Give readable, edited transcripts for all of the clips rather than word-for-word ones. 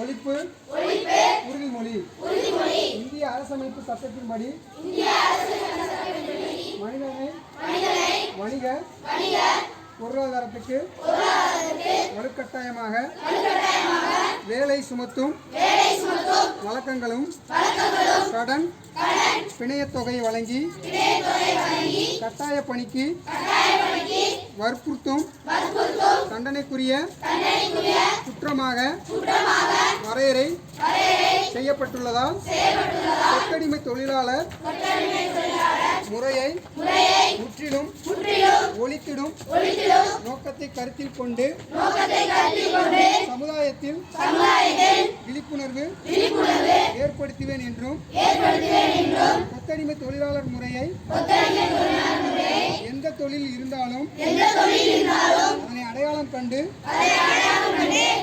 ஒழிப்பு உறுதிமொழி. இந்திய அரசமைப்பு சட்டத்தின்படி மனிதனை வணிக பொருளாதாரத்துக்கு வலுக்கட்டாயமாக வேலை சுமத்தும் வழக்கங்களும் கடன் பிணையத் தொகை வழங்கி கட்டாய பணிக்கு வற்புறுத்தும் தண்டனைக்குரிய குற்றமாக வரையறை செய்யப்பட்டுள்ளதால் கொத்தடிமை தொழிலாளர் முறையை முற்றிலும் ஒழித்திடும் நோக்கத்தை கருத்தில் கொண்டு சமுதாயத்தில் விழிப்புணர்வு ஏற்படுத்துவேன் என்றும் கொத்தடிமை தொழிலாளர் முறையை எந்த தொழில் இருந்தாலும் அதனை அடையாளம் கண்டு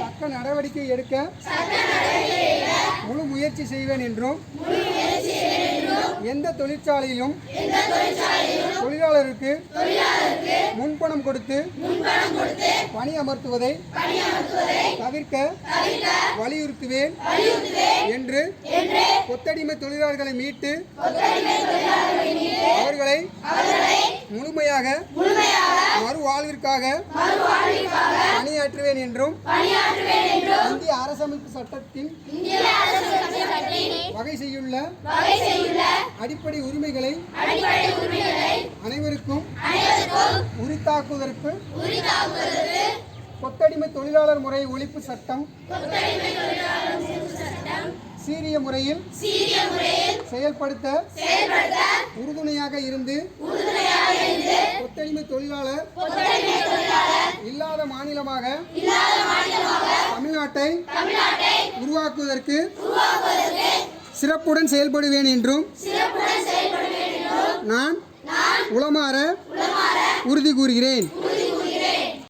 தக்க நடவடிக்கை எடுக்க முழு முயற்சி செய்வேன் என்றும் எந்த தொழிற்சாலையிலும் தொழிலாளருக்கு முன்பணம் கொடுத்து பணி அமர்த்துவதை தவிர்க்க வலியுறுத்துவேன் என்று கொத்தடிமை தொழிலாளர்களை மீட்டு அவர்களை முழுமையாக மறுவாழ்விற்காக பணியாற்றுவேன் என்றும் இந்திய அரசமைப்பு சட்டத்தின் வகை செய்யுள்ள அடிப்படை உரிமைகளை அனைவருக்கும் உரித்தாக்குவதற்கு கொத்தடிமை தொழிலாளர் முறை ஒழிப்பு சட்டம் சீரிய முறையில் செயல்படுத்த உறுதுணையாக இருந்து கொத்தடிமை தொழிலாளர் இல்லாத மாநிலமாக தமிழ்நாட்டை உருவாக்குவதற்கு சிறப்புடன் செயல்படுவேன் என்றும் நான் உளமாற உறுதி கூறுகிறேன்.